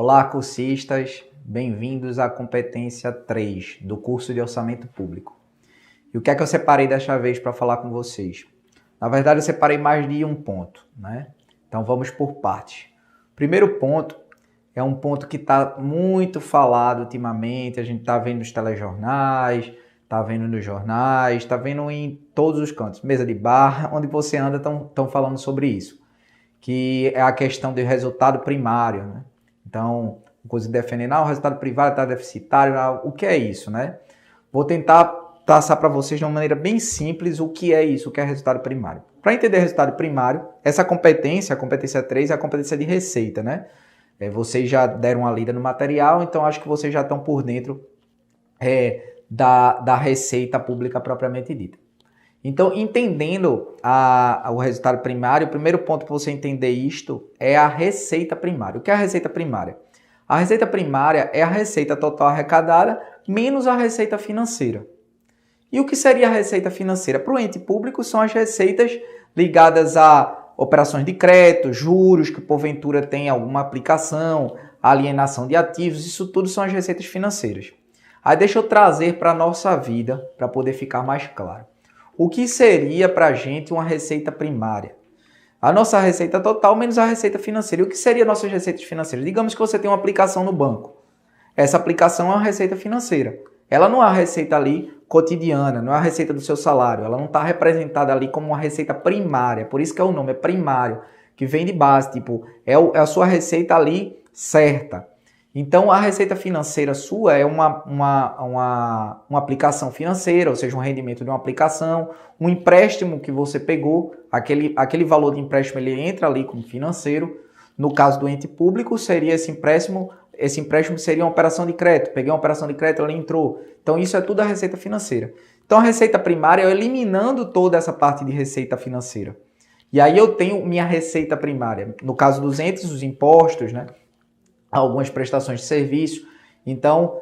Olá, cursistas, bem-vindos à competência 3 do curso de Orçamento Público. E o que é que eu separei desta vez para falar com vocês? Na verdade, eu separei mais de um ponto, né? Então vamos por partes. Primeiro ponto é um ponto que está muito falado ultimamente, a gente está vendo nos telejornais, está vendo nos jornais, está vendo em todos os cantos, mesa de bar, onde você anda estão falando sobre isso, que é a questão do resultado primário, né? Então, coisa defendendo, o resultado primário está deficitário, o que é isso, né? Vou tentar passar para vocês de uma maneira bem simples o que é isso, o que é resultado primário. Para entender resultado primário, essa competência, a competência 3, é a competência de receita, né? Vocês já deram uma lida no material, então acho que vocês já estão por dentro da receita pública propriamente dita. Então, entendendo o resultado primário, o primeiro ponto para você entender isto é a receita primária. O que é a receita primária? A receita primária é a receita total arrecadada menos a receita financeira. E o que seria a receita financeira? Para o ente público são as receitas ligadas a operações de crédito, juros que porventura tem alguma aplicação, alienação de ativos, isso tudo são as receitas financeiras. Aí deixa eu trazer para a nossa vida para poder ficar mais claro. O que seria para a gente uma receita primária? A nossa receita total menos a receita financeira. E o que seria nossas receitas financeiras? Digamos que você tem uma aplicação no banco. Essa aplicação é uma receita financeira. Ela não é a receita ali cotidiana, não é a receita do seu salário. Ela não está representada ali como uma receita primária. Por isso que é o nome, é primário, que vem de base. Tipo, é a sua receita ali certa. Então, a receita financeira sua é uma aplicação financeira, ou seja, um rendimento de uma aplicação, um empréstimo que você pegou, aquele valor de empréstimo ele entra ali como financeiro. No caso do ente público, seria esse empréstimo seria uma operação de crédito. Peguei uma operação de crédito, ela entrou. Então, isso é tudo a receita financeira. Então, a receita primária é eliminando toda essa parte de receita financeira. E aí eu tenho minha receita primária. No caso dos entes, os impostos, né? Algumas prestações de serviço. Então,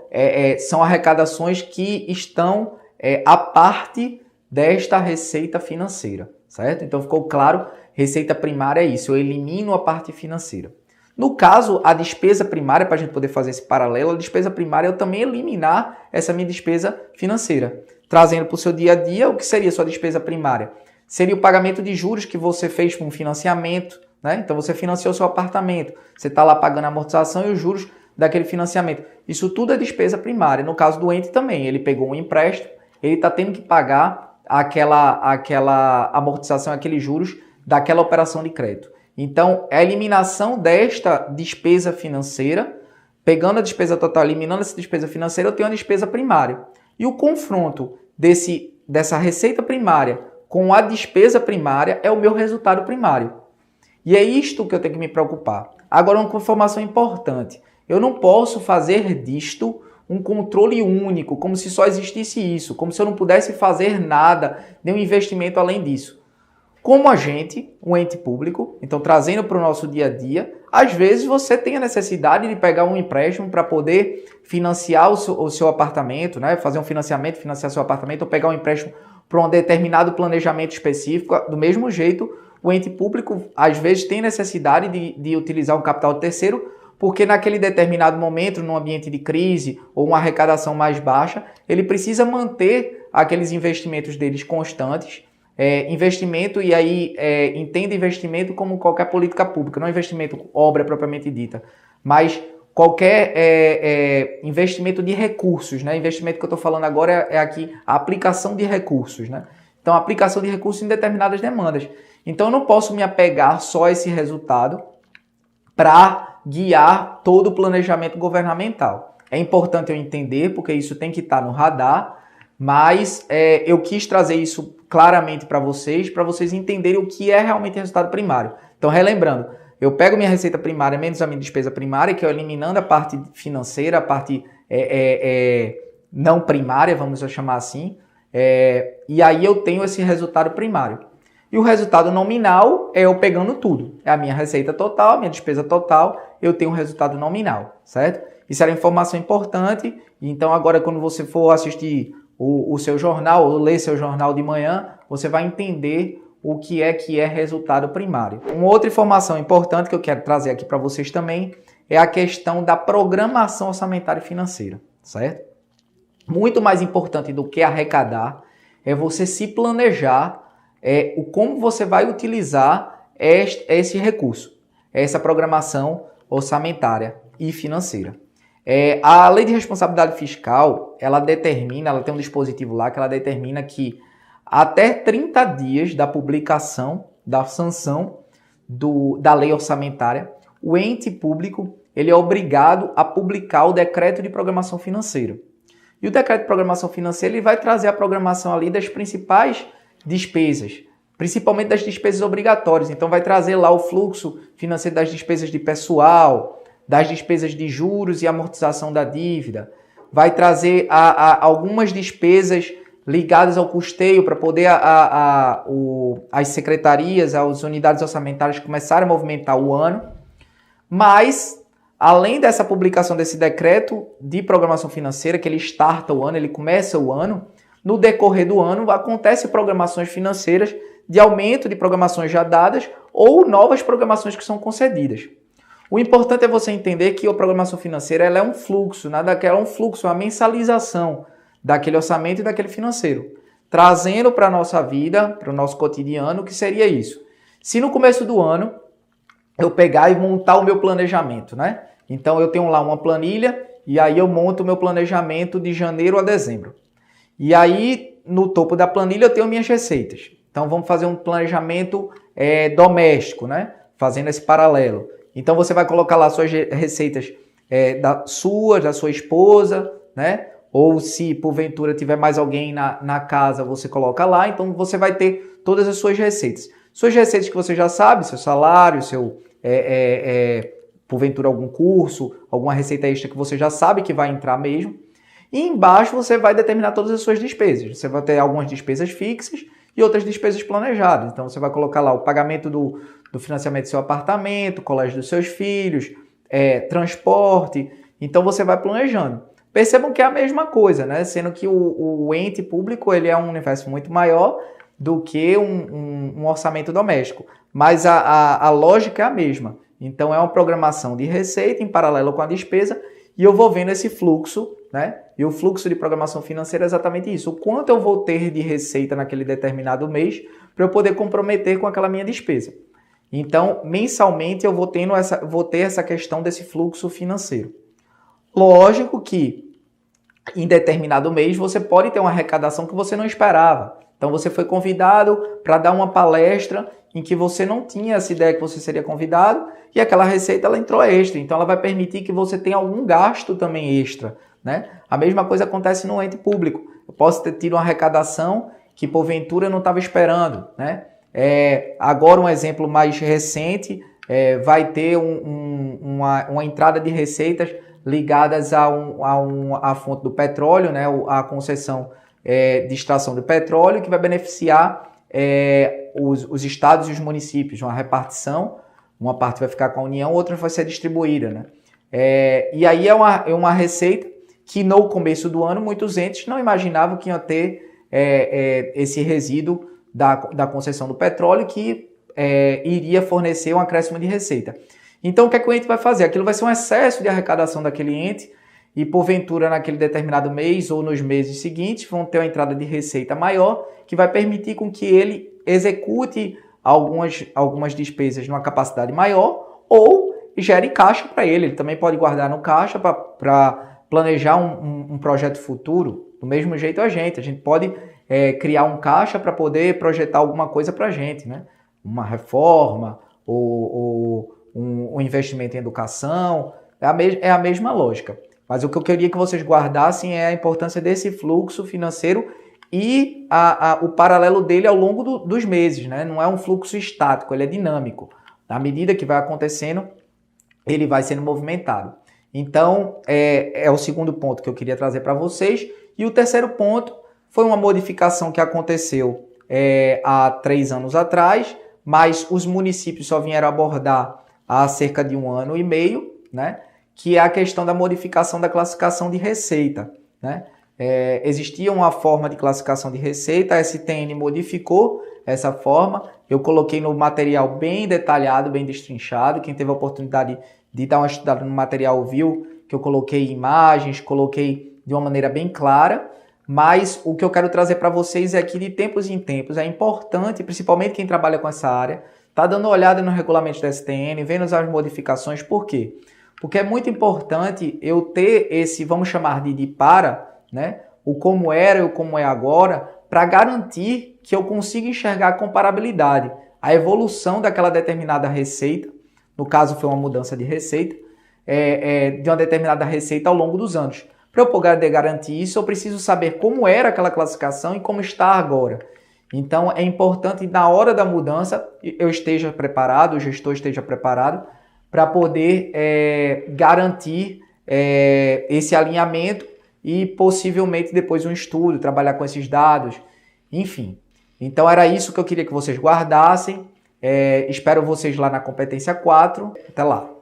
são arrecadações que estão à parte desta receita financeira, certo? Então, ficou claro, receita primária é isso, eu elimino a parte financeira. No caso, a despesa primária, para a gente poder fazer esse paralelo, a despesa primária é eu também eliminar essa minha despesa financeira. Trazendo para o seu dia a dia, o que seria sua despesa primária? Seria o pagamento de juros que você fez para um financiamento, né? Então você financiou seu apartamento, você está lá pagando a amortização e os juros daquele financiamento. Isso tudo é despesa primária. No caso do ente também, ele pegou um empréstimo, ele está tendo que pagar aquela amortização, aqueles juros daquela operação de crédito. Então, a eliminação desta despesa financeira, pegando a despesa total, eliminando essa despesa financeira, eu tenho a despesa primária. E o confronto dessa receita primária com a despesa primária é o meu resultado primário. E é isto que eu tenho que me preocupar. Agora, uma informação importante. Eu não posso fazer disto um controle único, como se só existisse isso, como se eu não pudesse fazer nada, nenhum investimento além disso. Como agente, um ente público, então trazendo para o nosso dia a dia, às vezes você tem a necessidade de pegar um empréstimo para poder financiar o seu apartamento, né? Fazer um financiamento, financiar seu apartamento, ou pegar um empréstimo para um determinado planejamento específico. Do mesmo jeito, o ente público, às vezes, tem necessidade de utilizar um capital terceiro, porque naquele determinado momento, num ambiente de crise ou uma arrecadação mais baixa, ele precisa manter aqueles investimentos deles constantes. Investimento, e aí entenda investimento como qualquer política pública, não investimento obra propriamente dita, mas qualquer investimento de recursos, né? Investimento que eu estou falando agora é aqui a aplicação de recursos, né? Então, a aplicação de recursos em determinadas demandas. Então, eu não posso me apegar só a esse resultado para guiar todo o planejamento governamental. É importante eu entender, porque isso tem que estar no radar, mas eu quis trazer isso claramente para vocês entenderem o que é realmente resultado primário. Então, relembrando, eu pego minha receita primária menos a minha despesa primária, que é eliminando a parte financeira, a parte não primária, vamos chamar assim, e aí eu tenho esse resultado primário. E o resultado nominal é eu pegando tudo. É a minha receita total, a minha despesa total, eu tenho um resultado nominal, certo? Isso era informação importante, então agora quando você for assistir o seu jornal, ou ler seu jornal de manhã, você vai entender o que é resultado primário. Uma outra informação importante que eu quero trazer aqui para vocês também é a questão da programação orçamentária e financeira, certo? Muito mais importante do que arrecadar é você se planejar o como você vai utilizar esse recurso, essa programação orçamentária e financeira. A Lei de Responsabilidade Fiscal, ela tem um dispositivo lá que ela determina que até 30 dias da publicação, da sanção da lei orçamentária, o ente público ele é obrigado a publicar o decreto de programação financeira. E o decreto de programação financeira ele vai trazer a programação ali das principais despesas, principalmente das despesas obrigatórias. Então vai trazer lá o fluxo financeiro das despesas de pessoal, das despesas de juros e amortização da dívida. Vai trazer algumas despesas ligadas ao custeio para poder as secretarias, as unidades orçamentárias começarem a movimentar o ano. Mas, além dessa publicação desse decreto de programação financeira, que ele starta o ano, ele começa o ano, no decorrer do ano acontecem programações financeiras de aumento de programações já dadas ou novas programações que são concedidas. O importante é você entender que a programação financeira ela é um fluxo, uma mensalização daquele orçamento e daquele financeiro, trazendo para a nossa vida, para o nosso cotidiano, o que seria isso. Se no começo do ano eu pegar e montar o meu planejamento, né? Então eu tenho lá uma planilha e aí eu monto o meu planejamento de janeiro a dezembro. E aí no topo da planilha eu tenho minhas receitas. Então vamos fazer um planejamento doméstico, né? Fazendo esse paralelo. Então você vai colocar lá suas receitas da sua esposa, né? Ou se porventura tiver mais alguém na casa, você coloca lá. Então você vai ter todas as suas receitas. Suas receitas que você já sabe, seu salário, porventura algum curso, alguma receita extra que você já sabe que vai entrar mesmo. E embaixo você vai determinar todas as suas despesas. Você vai ter algumas despesas fixas e outras despesas planejadas. Então você vai colocar lá o pagamento do financiamento do seu apartamento, colégio dos seus filhos, transporte. Então você vai planejando. Percebam que é a mesma coisa, né? Sendo que o ente público ele é um universo muito maior do que um orçamento doméstico. Mas a lógica é a mesma. Então é uma programação de receita em paralelo com a despesa e eu vou vendo esse fluxo, né? E o fluxo de programação financeira é exatamente isso. O quanto eu vou ter de receita naquele determinado mês para eu poder comprometer com aquela minha despesa. Então, mensalmente eu vou ter essa questão desse fluxo financeiro. Lógico que em determinado mês você pode ter uma arrecadação que você não esperava. Então você foi convidado para dar uma palestra em que você não tinha essa ideia que você seria convidado e aquela receita ela entrou extra. Então ela vai permitir que você tenha algum gasto também extra, né? A mesma coisa acontece no ente público. Eu posso ter tido uma arrecadação que porventura eu não estava esperando, né? Agora um exemplo mais recente, vai ter uma entrada de receitas ligadas à fonte do petróleo, né? A concessão de extração do petróleo, que vai beneficiar os estados e os municípios, uma repartição, uma parte vai ficar com a União, outra vai ser distribuída, né? E aí é uma receita que no começo do ano muitos entes não imaginavam que ia ter esse resíduo da concessão do petróleo que iria fornecer um acréscimo de receita. Então o que é que o ente vai fazer? Aquilo vai ser um excesso de arrecadação daquele ente e porventura naquele determinado mês ou nos meses seguintes vão ter uma entrada de receita maior que vai permitir com que ele execute algumas despesas numa capacidade maior ou gere caixa para ele. Ele também pode guardar no caixa para planejar um projeto futuro. Do mesmo jeito a gente pode criar um caixa para poder projetar alguma coisa para a gente, né? Uma reforma ou um investimento em educação, é a mesma lógica. Mas o que eu queria que vocês guardassem é a importância desse fluxo financeiro e o paralelo dele ao longo dos meses, né? Não é um fluxo estático, ele é dinâmico. À medida que vai acontecendo, ele vai sendo movimentado. Então, é o segundo ponto que eu queria trazer para vocês. E o terceiro ponto foi uma modificação que aconteceu há 3 anos atrás, mas os municípios só vieram abordar há cerca de 1 ano e meio, né? Que é a questão da modificação da classificação de receita, né? existia uma forma de classificação de receita, a STN modificou essa forma, eu coloquei no material bem detalhado, bem destrinchado. Quem teve a oportunidade de dar uma estudada no material viu que eu coloquei imagens, coloquei de uma maneira bem clara, mas o que eu quero trazer para vocês é que de tempos em tempos é importante, principalmente quem trabalha com essa área, tá dando uma olhada no regulamento da STN, vendo as modificações. Por quê? Porque é muito importante eu ter esse, vamos chamar de para, né? O como era e o como é agora, para garantir que eu consiga enxergar a comparabilidade, a evolução daquela determinada receita, no caso foi uma mudança de receita, de uma determinada receita ao longo dos anos. Para eu poder garantir isso, eu preciso saber como era aquela classificação e como está agora. Então, é importante, na hora da mudança, eu esteja preparado, o gestor esteja preparado, para poder garantir esse alinhamento e possivelmente depois um estudo, trabalhar com esses dados, enfim. Então, era isso que eu queria que vocês guardassem. Espero vocês lá na competência 4. Até lá!